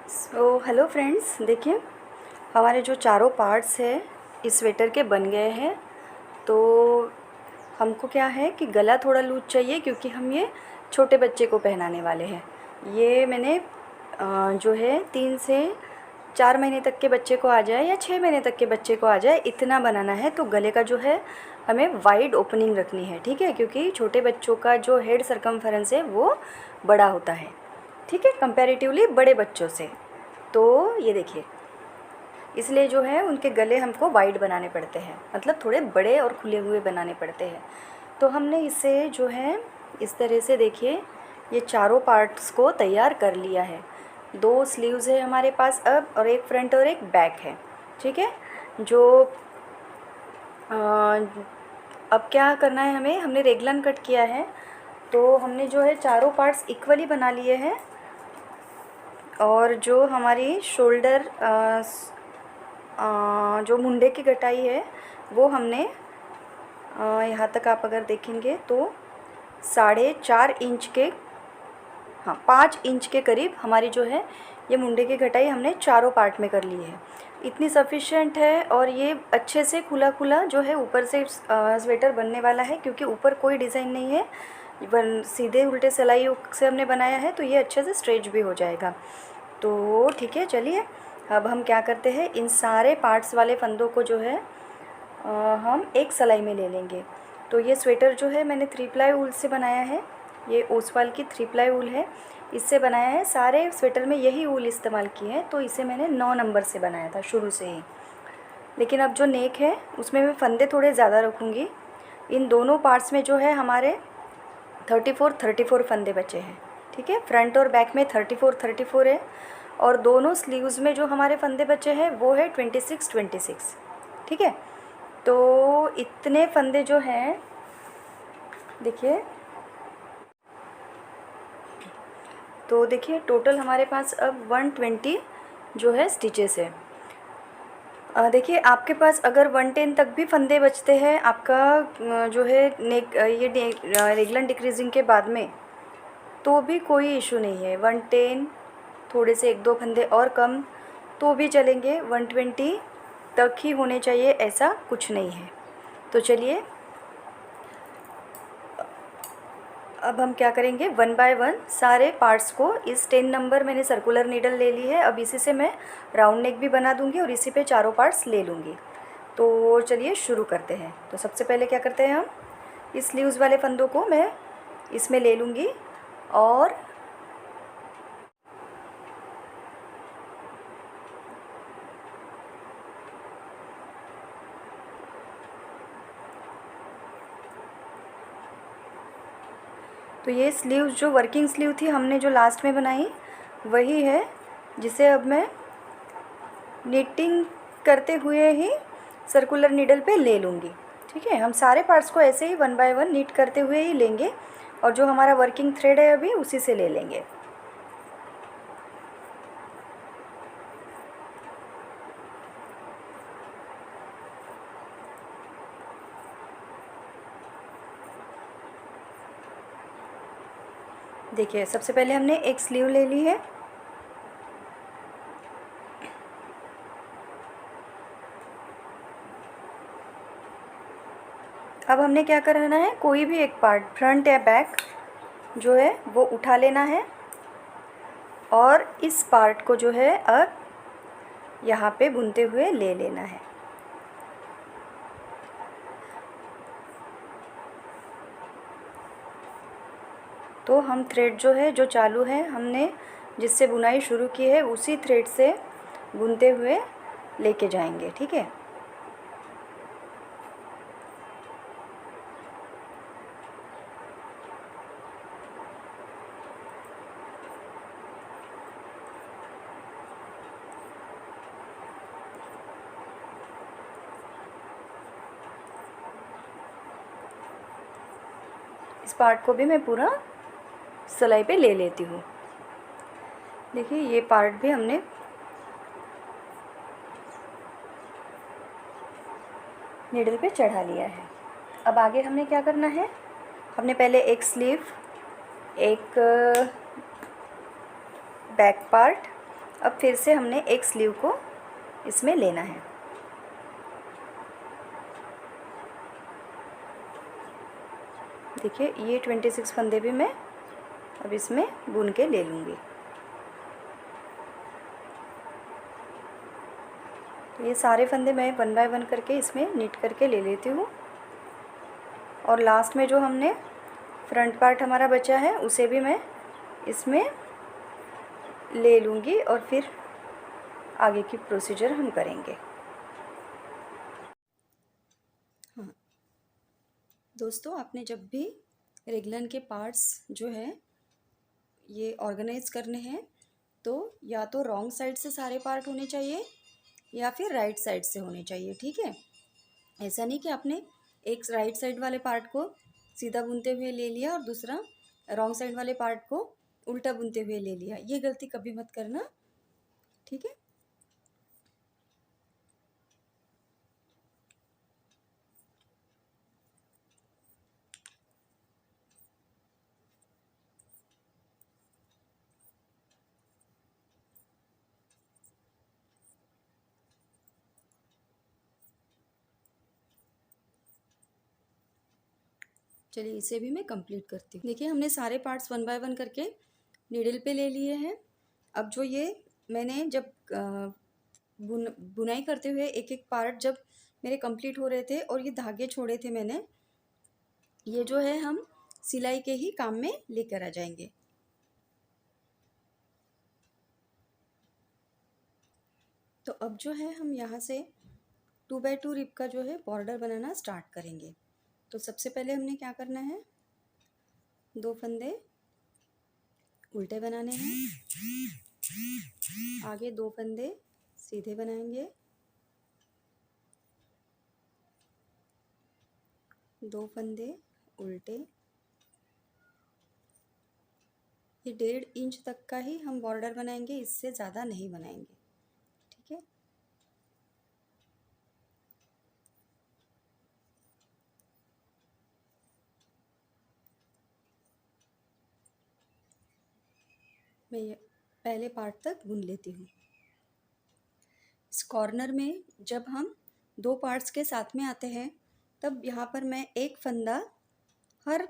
Hello friends, देखिए हमारे जो चारों पार्ट्स हैं इस स्वेटर के बन गए हैं। तो हमको क्या है कि गला थोड़ा लूज चाहिए क्योंकि हम ये छोटे बच्चे को पहनाने वाले हैं। ये मैंने जो है 3 से 4 महीने तक के बच्चे को आ जाए या 6 महीने तक के बच्चे को आ जाए इतना बनाना है। तो गले का जो है हमें वाइड ओपनिंग रखनी है, ठीक है, क्योंकि छोटे बच्चों का जो हेड सरकमफेरेंस है वो बड़ा होता है, ठीक है, कंपैरेटिवली बड़े बच्चों से। तो ये देखिए, इसलिए जो है उनके गले हमको वाइड बनाने पड़ते हैं, मतलब थोड़े बड़े और खुले हुए बनाने पड़ते हैं। तो हमने इसे जो है इस तरह से, देखिए, ये चारों पार्ट्स को तैयार कर लिया है। 2 स्लीव्स है हमारे पास अब, और एक फ्रंट और एक बैक है, ठीक है। जो अब क्या करना है हमें, हमने रेगलन कट किया है तो हमने जो है चारों पार्ट्स इक्वली बना लिए हैं। और जो हमारी शोल्डर जो मुंडे की कटाई है वो हमने यहाँ तक आप अगर देखेंगे तो 4.5 इंच के, हाँ 5 इंच के करीब हमारी जो है ये मुंडे की कटाई हमने चारों पार्ट में कर ली है। इतनी सफिशिएंट है और ये अच्छे से खुला खुला जो है ऊपर से स्वेटर बनने वाला है, क्योंकि ऊपर कोई डिज़ाइन नहीं है, सीधे उल्टे सिलाई से हमने बनाया है, तो ये अच्छे से स्ट्रेच भी हो जाएगा। तो ठीक है, चलिए अब हम क्या करते हैं, इन सारे पार्ट्स वाले फंदों को जो है हम एक सिलाई में ले लेंगे। तो ये स्वेटर जो है मैंने 3 प्लाई वूल से बनाया है, ये ओसवाल की 3 प्लाई वूल है, इससे बनाया है। सारे स्वेटर में यही वूल इस्तेमाल की है, तो इसे मैंने 9 नंबर से बनाया था शुरू से ही। लेकिन अब जो नेक है उसमें मैं फंदे थोड़े ज़्यादा रखूँगी। इन दोनों पार्ट्स में जो है हमारे 34 फंदे बचे हैं, ठीक है। फ्रंट और बैक में 34 है, और दोनों स्लीव्स में जो हमारे फंदे बचे हैं वो है 26, ठीक है। तो इतने फंदे जो हैं, देखिए, तो देखिए टोटल हमारे पास अब 120 जो है स्टिचेस है। देखिए आपके पास अगर 110 तक भी फंदे बचते हैं आपका जो है नेक, ये रेगलन डिक्रीजिंग के बाद में, तो भी कोई इशू नहीं है। 110 थोड़े से 1-2 फंदे और कम तो भी चलेंगे, 120 तक ही होने चाहिए, ऐसा कुछ नहीं है। तो चलिए अब हम क्या करेंगे, 1 बाय 1 सारे पार्ट्स को, इस 10 नंबर मैंने सर्कुलर नीडल ले ली है, अब इसी से मैं राउंड नेक भी बना दूंगी और इसी पे चारों पार्ट्स ले लूँगी। तो चलिए शुरू करते हैं। तो सबसे पहले क्या करते हैं, हम इस स्लीव्स वाले फंदों को मैं इसमें ले लूँगी और तो ये स्लीव्स जो वर्किंग स्लीव थी हमने जो लास्ट में बनाई वही है, जिसे अब मैं नीटिंग करते हुए ही सर्कुलर नीडल पे ले लूँगी, ठीक है। हम सारे पार्ट्स को ऐसे ही 1 बाय 1 नीट करते हुए ही लेंगे, और जो हमारा वर्किंग थ्रेड है अभी उसी से ले लेंगे। देखिए सबसे पहले हमने एक स्लीव ले ली है, अब हमने क्या करना है, कोई भी एक पार्ट फ्रंट या बैक जो है वो उठा लेना है और इस पार्ट को जो है अब यहाँ पे बुनते हुए ले लेना है। तो हम थ्रेड जो है, जो चालू है, हमने जिससे बुनाई शुरू की है उसी थ्रेड से बुनते हुए लेके जाएंगे, ठीक है। इस पार्ट को भी मैं पूरा सिलाई पे ले लेती हूँ। देखिए ये पार्ट भी हमने नीडल पे चढ़ा लिया है। अब आगे हमने क्या करना है, हमने पहले एक स्लीव, एक बैक पार्ट अब फिर से हमने एक स्लीव को इसमें लेना है। देखिए ये 26 फंदे भी मैं अब इसमें बुन के ले लूँगी। तो ये सारे फंदे मैं 1 बाय 1 करके इसमें निट करके ले लेती हूँ। और लास्ट में जो हमने फ्रंट पार्ट हमारा बचा है उसे भी मैं इसमें ले लूँगी और फिर आगे की प्रोसीजर हम करेंगे। हाँ दोस्तों, आपने जब भी रेगलन के पार्ट्स जो है ये ऑर्गेनाइज करने हैं तो या तो रॉन्ग साइड से सारे पार्ट होने चाहिए या फिर राइट साइड से होने चाहिए। ठीक है, ऐसा नहीं कि आपने एक राइट साइड वाले पार्ट को सीधा बुनते हुए ले लिया और दूसरा रॉन्ग साइड वाले पार्ट को उल्टा बुनते हुए ले लिया। ये गलती कभी मत करना। ठीक है, चलिए इसे भी मैं कंप्लीट करती हूँ। देखिए हमने सारे पार्ट्स 1 बाय 1 करके नीडल पे ले लिए हैं। अब जो ये मैंने जब बुनाई करते हुए एक एक पार्ट जब मेरे कंप्लीट हो रहे थे और ये धागे छोड़े थे मैंने, ये जो है हम सिलाई के ही काम में लेकर आ जाएंगे। तो अब जो है हम यहाँ से 2 बाय 2 रिप का जो है बॉर्डर बनाना स्टार्ट करेंगे। तो सबसे पहले हमने क्या करना है, 2 फंदे उल्टे बनाने हैं, आगे 2 फंदे सीधे बनाएंगे, 2 फंदे उल्टे। ये 1.5 इंच तक का ही हम बॉर्डर बनाएंगे, इससे ज़्यादा नहीं बनाएंगे। ठीक है, मैं ये पहले पार्ट तक बुन लेती हूँ। इस कॉर्नर में जब हम 2 पार्ट्स के साथ में आते हैं तब यहाँ पर मैं एक फंदा हर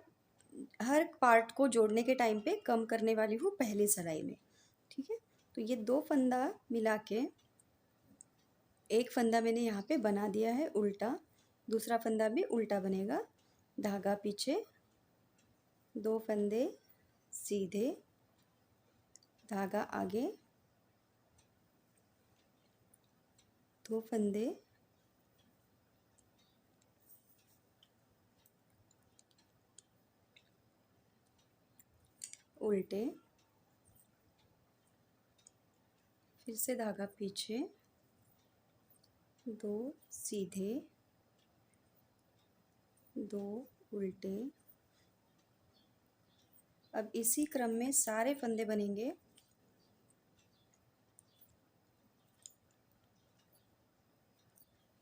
हर पार्ट को जोड़ने के टाइम पे कम करने वाली हूँ पहली सिलाई में। ठीक है, तो ये 2 फंदा मिला के एक फंदा मैंने यहाँ पे बना दिया है उल्टा, दूसरा फंदा भी उल्टा बनेगा। धागा पीछे, 2 फंदे सीधे, धागा आगे, 2 फंदे उल्टे, फिर से धागा पीछे, 2 सीधे, 2 उल्टे। अब इसी क्रम में सारे फंदे बनेंगे।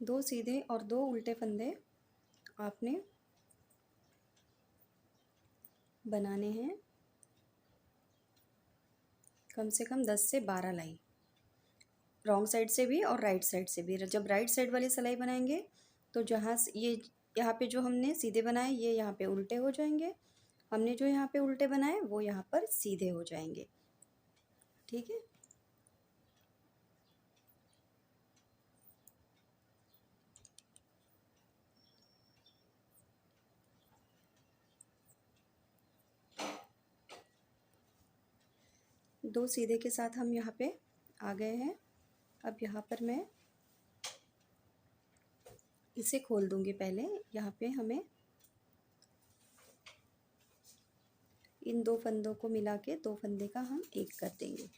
दो सीधे और 2 उल्टे फंदे आपने बनाने हैं, कम से कम 10 से 12 लाइन, रॉन्ग साइड से भी और राइट साइड से भी। जब राइट साइड वाली सिलाई बनाएंगे तो जहाँ ये यहाँ पे जो हमने सीधे बनाए ये यहाँ पे उल्टे हो जाएंगे, हमने जो यहाँ पे उल्टे बनाए वो यहाँ पर सीधे हो जाएंगे। ठीक है, दो सीधे के साथ हम यहाँ पे आ गए हैं। अब यहाँ पर मैं इसे खोल दूंगी। पहले यहाँ पे हमें इन 2 फंदों को मिला के 2 फंदे का हम एक कर देंगे।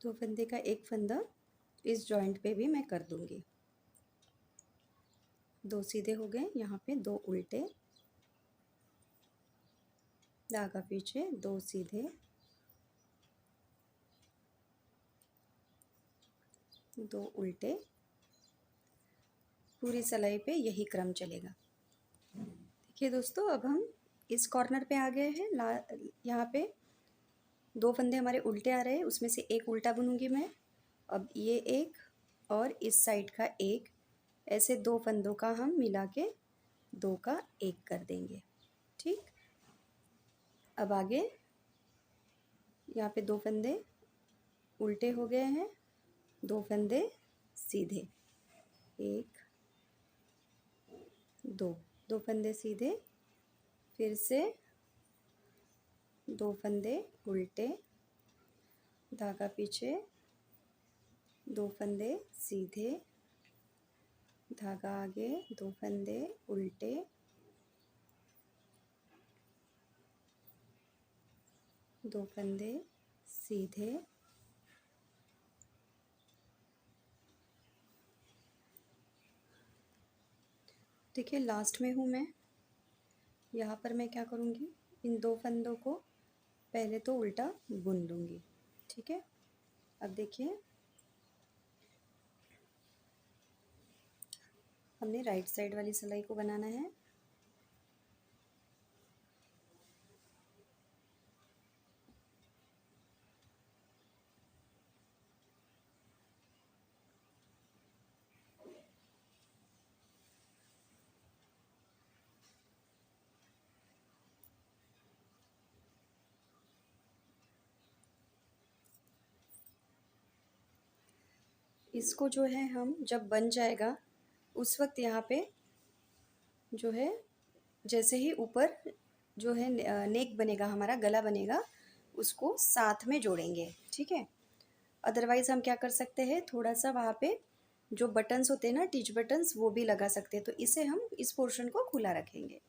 दो फंदे का एक फंदा इस जॉइंट पे भी मैं कर दूंगी। 2 सीधे हो गए, यहाँ पे 2 उल्टे, धागा पीछे, 2 सीधे, 2 उल्टे। पूरी सिलाई पे यही क्रम चलेगा। देखिए दोस्तों, अब हम इस कॉर्नर पे आ गए हैं। यहाँ पे 2 फंदे हमारे उल्टे आ रहे हैं, उसमें से एक उल्टा बुनूंगी मैं। अब ये एक और इस साइड का एक, ऐसे 2 फंदों का हम मिला के 2 का 1 कर देंगे। ठीक, अब आगे यहाँ पे 2 फंदे उल्टे हो गए हैं, 2 फंदे सीधे, 1 2, 2 फंदे सीधे, फिर से 2 फंदे उल्टे, धागा पीछे, 2 फंदे सीधे, धागा आगे, 2 फंदे उल्टे, 2 फंदे सीधे, देखिए लास्ट में हूँ मैं। यहाँ पर मैं क्या करूँगी, इन 2 फंदों को पहले तो उल्टा बुन लूँगी। ठीक है, अब देखिए हमने राइट साइड वाली सिलाई को बनाना है। इसको जो है हम जब बन जाएगा उस वक्त यहाँ पे जो है, जैसे ही ऊपर जो है नेक बनेगा, हमारा गला बनेगा, उसको साथ में जोड़ेंगे। ठीक है, अदरवाइज़ हम क्या कर सकते हैं, थोड़ा सा वहाँ पे जो बटन्स होते हैं ना, टिच बटन्स, वो भी लगा सकते हैं। तो इसे हम इस पोर्शन को खुला रखेंगे।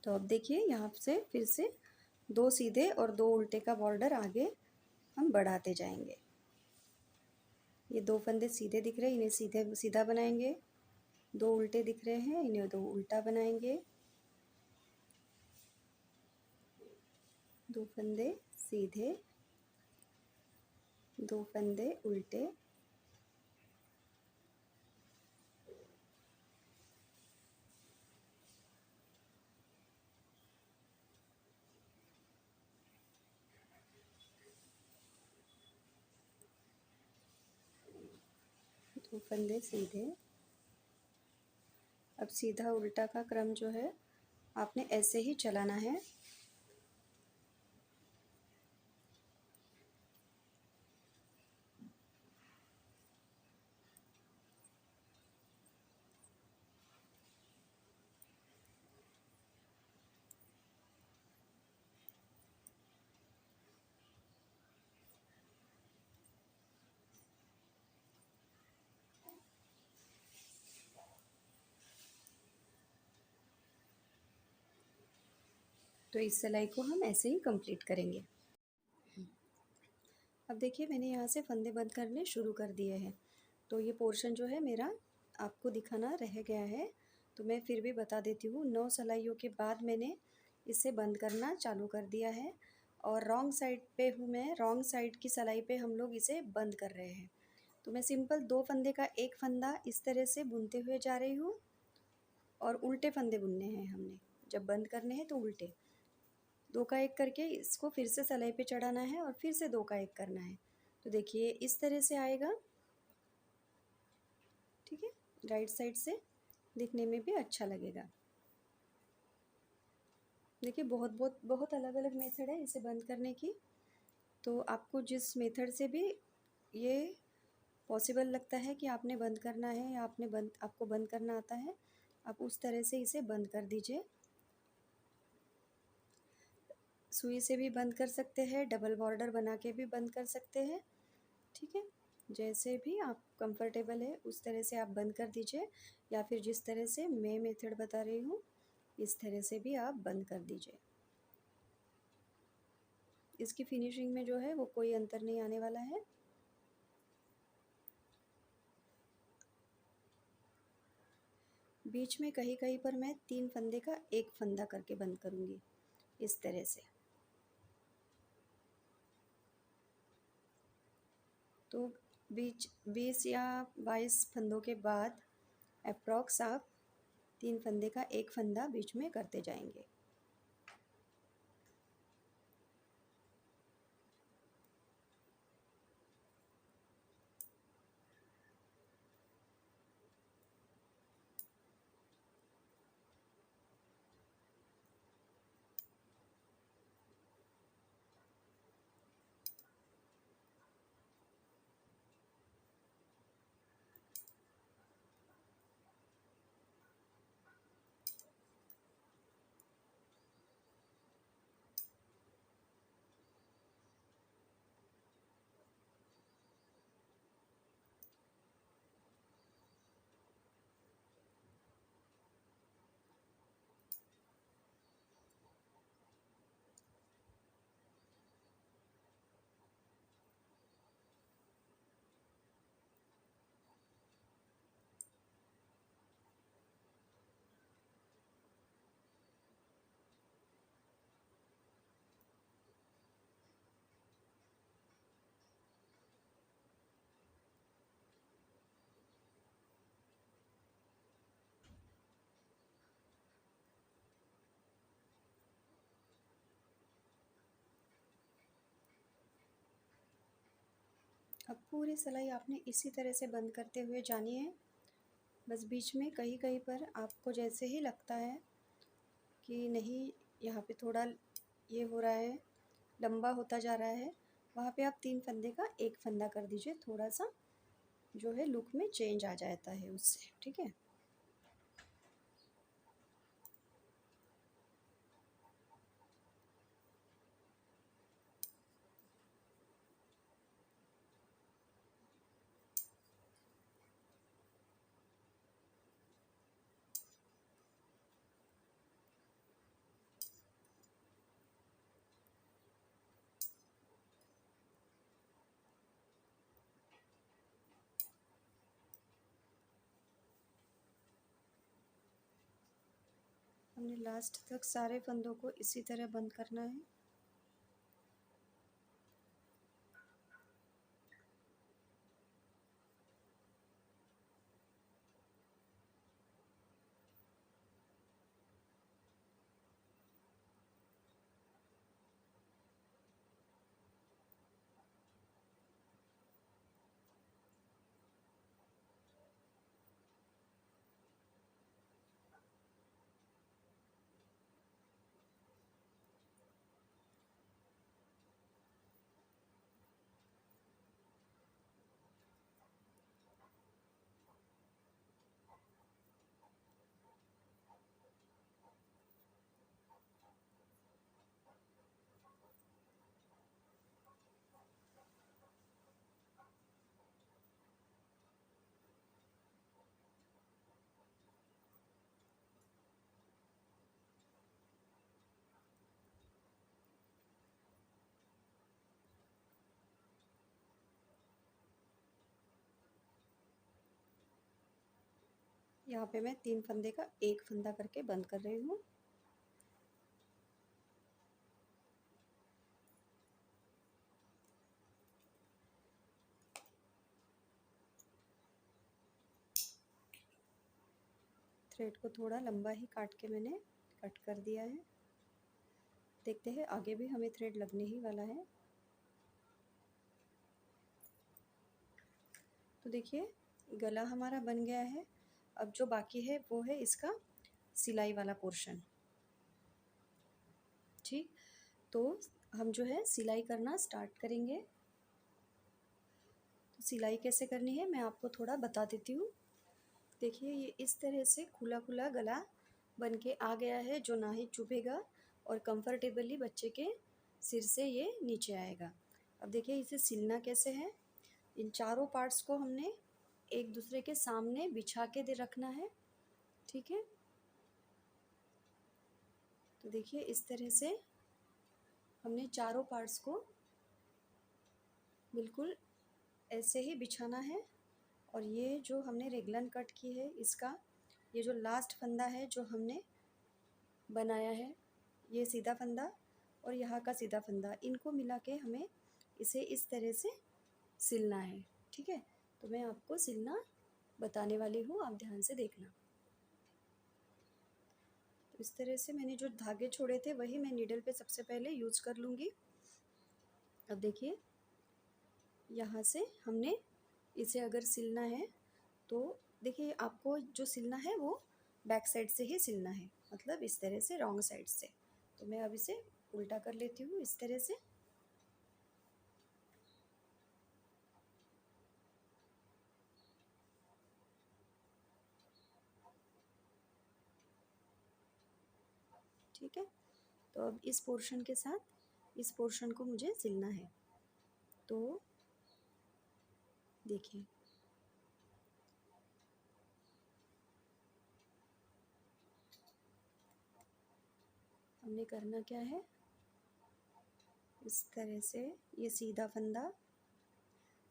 तो अब देखिए यहाँ से फिर से 2 सीधे और 2 उल्टे का बॉर्डर आगे हम बढ़ाते जाएंगे। ये 2 फंदे सीधे दिख रहे हैं, इन्हें सीधे सीधा बनाएंगे। 2 उल्टे दिख रहे हैं, इन्हें 2 उल्टा बनाएंगे। 2 फंदे सीधे, 2 फंदे उल्टे, 2 फंदे सीधे। अब सीधा उल्टा का क्रम जो है आपने ऐसे ही चलाना है। तो इस सिलाई को हम ऐसे ही कंप्लीट करेंगे। अब देखिए मैंने यहाँ से फंदे बंद करने शुरू कर दिए हैं। तो ये पोर्शन जो है मेरा आपको दिखाना रह गया है, तो मैं फिर भी बता देती हूँ। 9 सिलाइयों के बाद मैंने इसे बंद करना चालू कर दिया है और रॉन्ग साइड पे हूँ मैं, रॉन्ग साइड की सिलाई पे हम लोग इसे बंद कर रहे हैं। तो मैं सिंपल 2 फंदे का एक फंदा इस तरह से बुनते हुए जा रही हूँ और उल्टे फंदे बुनने हैं हमने, जब बंद करने हैं तो उल्टे। 2 का 1 करके इसको फिर से सिलाई पे चढ़ाना है और फिर से 2 का 1 करना है। तो देखिए इस तरह से आएगा। ठीक है, राइट साइड से दिखने में भी अच्छा लगेगा। देखिए बहुत बहुत बहुत अलग अलग मेथड है इसे बंद करने की। तो आपको जिस मेथड से भी ये पॉसिबल लगता है कि आपने बंद करना है या आपको बंद करना आता है, आप उस तरह से इसे बंद कर दीजिए। सुई से भी बंद कर सकते हैं, डबल बॉर्डर बना के भी बंद कर सकते हैं। ठीक है, जैसे भी आप कंफर्टेबल है उस तरह से आप बंद कर दीजिए, या फिर जिस तरह से मैं मेथड बता रही हूँ इस तरह से भी आप बंद कर दीजिए। इसकी फिनिशिंग में जो है वो कोई अंतर नहीं आने वाला है। बीच में कहीं कहीं पर मैं 3 फंदे का एक फंदा करके बंद करूँगी इस तरह से। तो 20 या 22 फंदों के बाद अप्रॉक्स आप 3 फंदे का एक फंदा बीच में करते जाएंगे। अब पूरी सिलाई आपने इसी तरह से बंद करते हुए जानी है। बस बीच में कहीं कहीं पर आपको जैसे ही लगता है कि नहीं, यहाँ पे थोड़ा ये हो रहा है, लंबा होता जा रहा है, वहाँ पे आप 3 फंदे का एक फंदा कर दीजिए। थोड़ा सा जो है लुक में चेंज आ जाता है उससे, ठीक है। हमने लास्ट तक सारे फंदों को इसी तरह बंद करना है। यहाँ पे मैं 3 फंदे का एक फंदा करके बंद कर रही हूँ। थ्रेड को थोड़ा लंबा ही काट के मैंने कट कर दिया है। देखते हैं, आगे भी हमें थ्रेड लगने ही वाला है। तो देखिए, गला हमारा बन गया है। अब जो बाकी है वो है इसका सिलाई वाला पोर्शन। ठीक, तो हम जो है सिलाई करना स्टार्ट करेंगे। तो सिलाई कैसे करनी है मैं आपको थोड़ा बता देती हूँ। देखिए, ये इस तरह से खुला खुला गला बन के आ गया है, जो ना ही चुभेगा और कंफर्टेबली बच्चे के सिर से ये नीचे आएगा। अब देखिए, इसे सिलना कैसे है। इन चारों पार्ट्स को हमने एक दूसरे के सामने बिछा के दे रखना है, ठीक है। तो देखिए, इस तरह से हमने चारों पार्ट्स को बिल्कुल ऐसे ही बिछाना है। और ये जो हमने रेगलन कट की है, इसका ये जो लास्ट फंदा है जो हमने बनाया है, ये सीधा फंदा और यहाँ का सीधा फंदा, इनको मिला के हमें इसे इस तरह से सिलना है, ठीक है। तो मैं आपको सिलना बताने वाली हूँ, आप ध्यान से देखना। इस तरह से मैंने जो धागे छोड़े थे वही मैं नीडल पे सबसे पहले यूज़ कर लूँगी। अब देखिए यहाँ से हमने इसे अगर सिलना है तो देखिए आपको जो सिलना है वो बैक साइड से ही सिलना है, मतलब इस तरह से रॉन्ग साइड से। तो मैं अब इसे उल्टा कर लेती हूँ इस तरह से। ठीक है, तो अब इस पोर्शन के साथ इस पोर्शन को मुझे सिलना है। तो देखिए हमने करना क्या है, इस तरह से ये सीधा फंदा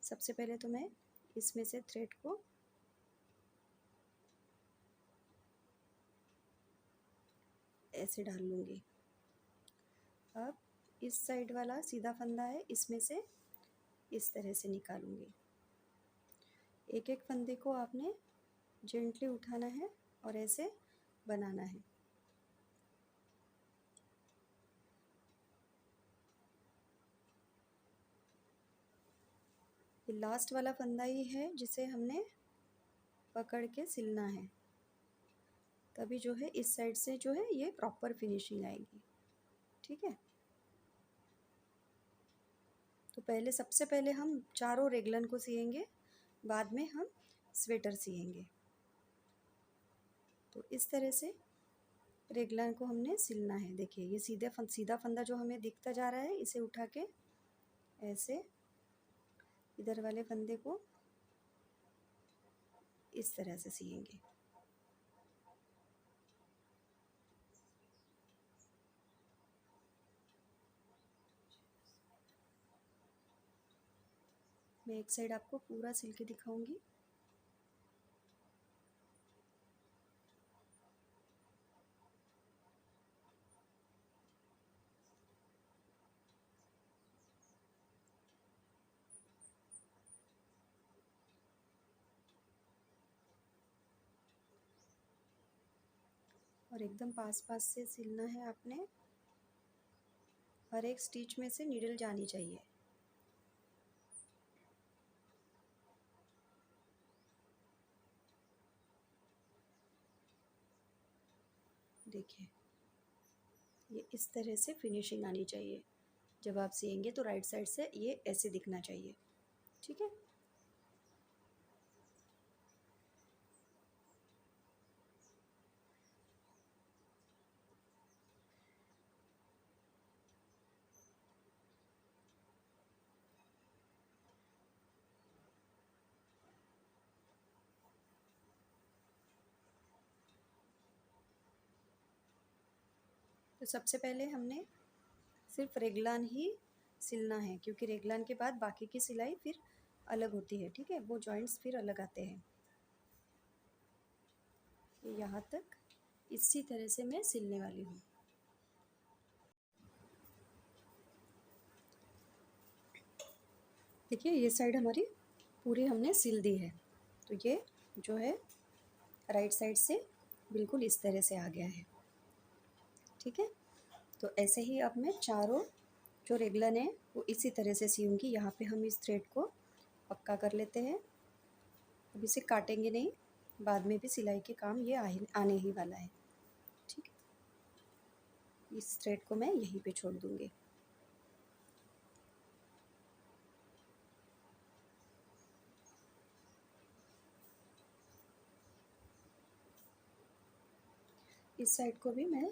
सबसे पहले तो मैं इसमें से थ्रेड को ऐसे डाल लूँगी। अब इस साइड वाला सीधा फंदा है, इसमें से इस तरह से निकालूंगी। एक एक फंदे को आपने जेंटली उठाना है और ऐसे बनाना है। ये लास्ट वाला फंदा ही है जिसे हमने पकड़ के सिलना है, तभी जो है इस साइड से जो है ये प्रॉपर फिनिशिंग आएगी। ठीक है, तो पहले सबसे पहले हम चारों रेगलन को सिएंगे, बाद में हम स्वेटर सिएंगे। तो इस तरह से रेगलन को हमने सिलना है। देखिए ये सीधा फंदा जो हमें दिखता जा रहा है, इसे उठा के ऐसे इधर वाले फंदे को इस तरह से सिएंगे। मैं एक साइड आपको पूरा सिल के दिखाऊंगी। और एकदम पास पास से सिलना है आपने, हर एक स्टिच में से नीडल जानी चाहिए। देखिए ये इस तरह से फिनिशिंग आनी चाहिए। जब आप सिएंगे तो राइट साइड से ये ऐसे दिखना चाहिए। ठीक है, तो सबसे पहले हमने सिर्फ रेगलान ही सिलना है, क्योंकि रेगलान के बाद बाकी की सिलाई फिर अलग होती है। ठीक है, वो जॉइंट्स फिर अलग आते हैं। यहाँ तक इसी तरह से मैं सिलने वाली हूँ। देखिए ये साइड हमारी पूरी हमने सिल दी है, तो ये जो है राइट साइड से बिल्कुल इस तरह से आ गया है। ठीक है, तो ऐसे ही अब मैं चारों जो रेगलन है वो इसी तरह से सीऊँगी। यहाँ पे हम इस थ्रेड को पक्का कर लेते हैं। अब इसे काटेंगे नहीं, बाद में भी सिलाई के काम ये आने ही वाला है। ठीक है, इस थ्रेड को मैं यहीं पे छोड़ दूँगी। इस साइड को भी मैं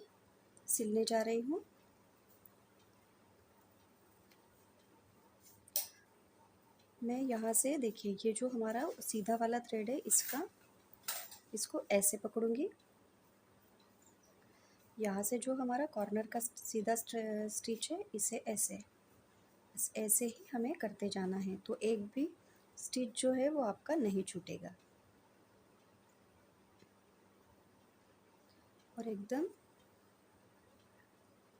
सिलने जा रही हूँ। मैं यहाँ से देखिए ये जो हमारा सीधा वाला थ्रेड है इसको ऐसे पकड़ूंगी। यहाँ से जो हमारा कॉर्नर का सीधा स्टिच है इसे ऐसे ऐसे ही हमें करते जाना है, तो एक भी स्टिच जो है वो आपका नहीं छूटेगा और एकदम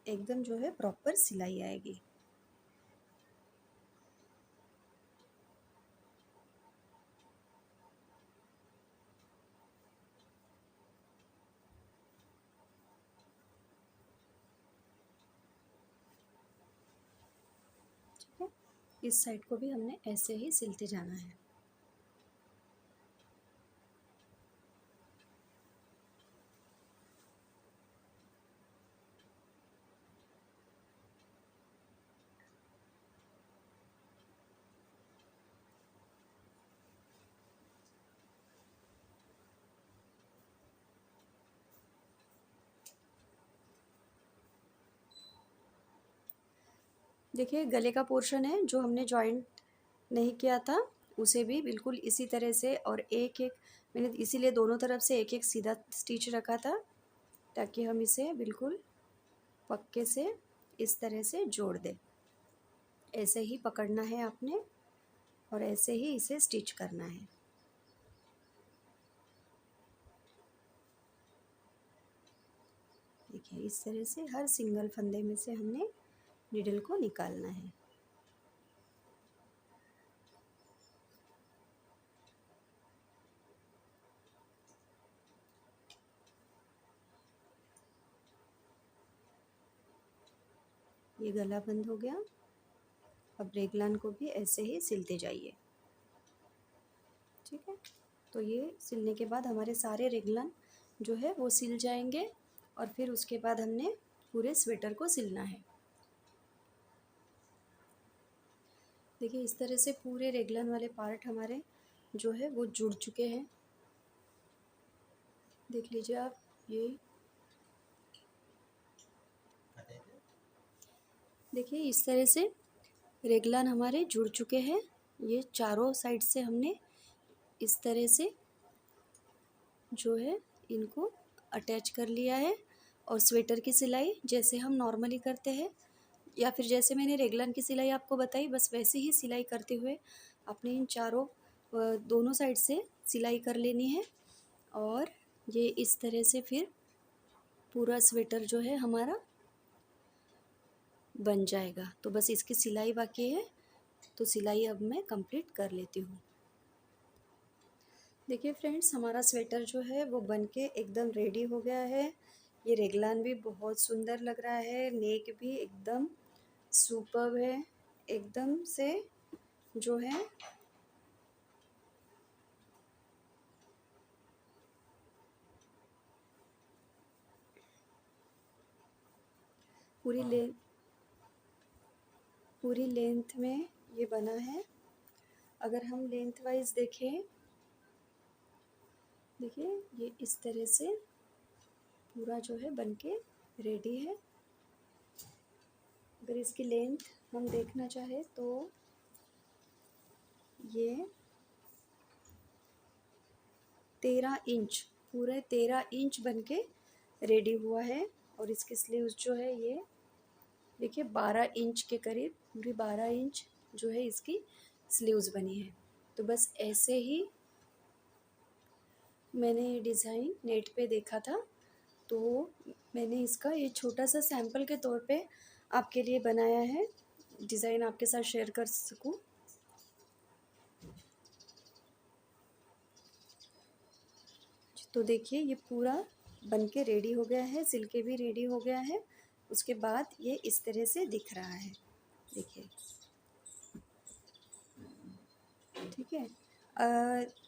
एकदम जो है प्रॉपर सिलाई आएगी। इस साइड को भी हमने ऐसे ही सिलते जाना है। देखिए गले का पोर्शन है जो हमने जॉइंट नहीं किया था, उसे भी बिल्कुल इसी तरह से, और एक एक मैंने इसीलिए दोनों तरफ से एक एक सीधा स्टिच रखा था ताकि हम इसे बिल्कुल पक्के से इस तरह से जोड़ दें। ऐसे ही पकड़ना है आपने और ऐसे ही इसे स्टिच करना है। देखिए इस तरह से हर सिंगल फंदे में से हमने नीडल को निकालना है। ये गला बंद हो गया। अब रेगलान को भी ऐसे ही सिलते जाइए। ठीक है, तो ये सिलने के बाद हमारे सारे रेगलान जो है वो सिल जाएंगे और फिर उसके बाद हमने पूरे स्वेटर को सिलना है। देखिए इस तरह से पूरे रेगलान वाले पार्ट हमारे जो है वो जुड़ चुके हैं। देख लीजिए आप, ये देखिए इस तरह से रेगलान हमारे जुड़ चुके हैं। ये चारों साइड से हमने इस तरह से जो है इनको अटैच कर लिया है। और स्वेटर की सिलाई जैसे हम नॉर्मली करते हैं, या फिर जैसे मैंने रेगलान की सिलाई आपको बताई, बस वैसे ही सिलाई करते हुए आपने इन चारों दोनों साइड से सिलाई कर लेनी है। और ये इस तरह से फिर पूरा स्वेटर जो है हमारा बन जाएगा। तो बस इसकी सिलाई बाकी है, तो सिलाई अब मैं कंप्लीट कर लेती हूँ। देखिए फ्रेंड्स, हमारा स्वेटर जो है वो बन के एकदम रेडी हो गया है। ये रेगलान भी बहुत सुंदर लग रहा है, नेक भी एकदम सुपर्ब है, एकदम से जो है पूरी लेंथ में ये बना है। अगर हम लेंथ वाइज देखें, देखिए ये इस तरह से पूरा जो है बन के रेडी है। अगर इसकी लेंथ हम देखना चाहे तो ये 13 इंच, पूरे 13 इंच बन के रेडी हुआ है। और इसकी स्लीव्स जो है ये देखिए 12 इंच के करीब, पूरी 12 इंच जो है इसकी स्लीव्स बनी है। तो बस ऐसे ही मैंने ये डिज़ाइन नेट पे देखा था, तो मैंने इसका ये छोटा सा सैंपल के तौर पे आपके लिए बनाया है, डिज़ाइन आपके साथ शेयर कर सकूं। तो देखिए ये पूरा बन के रेडी हो गया है, सिल के भी रेडी हो गया है। उसके बाद ये इस तरह से दिख रहा है, देखिए। ठीक है,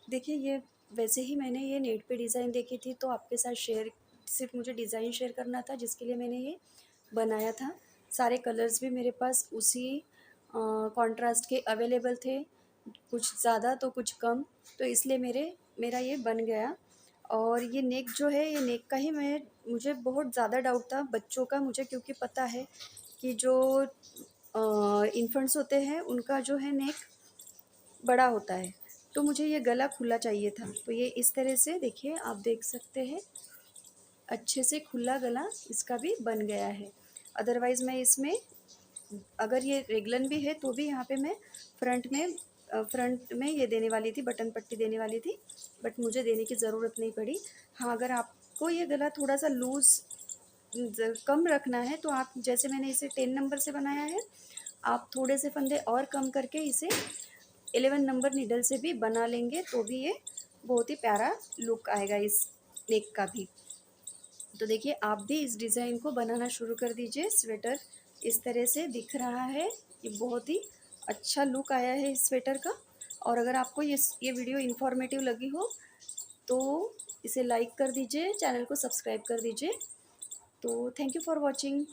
देखिए ये वैसे ही मैंने ये नेट पे डिज़ाइन देखी थी, तो आपके साथ शेयर, सिर्फ मुझे डिज़ाइन शेयर करना था जिसके लिए मैंने ये बनाया था। सारे कलर्स भी मेरे पास उसी कॉन्ट्रास्ट के अवेलेबल थे, कुछ ज़्यादा तो कुछ कम, तो इसलिए मेरा ये बन गया। और ये नेक जो है, ये नेक का ही मुझे बहुत ज़्यादा डाउट था बच्चों का, मुझे क्योंकि पता है कि जो इन्फेंट्स होते हैं उनका जो है नेक बड़ा होता है, तो मुझे ये गला खुला चाहिए था। तो ये इस तरह से देखिए, आप देख सकते हैं अच्छे से खुला गला इसका भी बन गया है। अदरवाइज़ मैं इसमें, अगर ये रेगलन भी है तो भी यहाँ पे मैं फ्रंट में ये देने वाली थी, बटन पट्टी देने वाली थी, बट मुझे देने की ज़रूरत नहीं पड़ी। हाँ, अगर आपको ये गला थोड़ा सा लूज़ कम रखना है तो आप, जैसे मैंने इसे 10 नंबर से बनाया है, आप थोड़े से फंदे और कम करके इसे 11 नंबर नीडल से भी बना लेंगे तो भी ये बहुत ही प्यारा लुक आएगा इस नेक का भी। तो देखिए आप भी इस डिज़ाइन को बनाना शुरू कर दीजिए। स्वेटर इस तरह से दिख रहा है, ये बहुत ही अच्छा लुक आया है इस स्वेटर का। और अगर आपको ये वीडियो इन्फॉर्मेटिव लगी हो तो इसे लाइक कर दीजिए, चैनल को सब्सक्राइब कर दीजिए। तो थैंक यू फॉर वॉचिंग।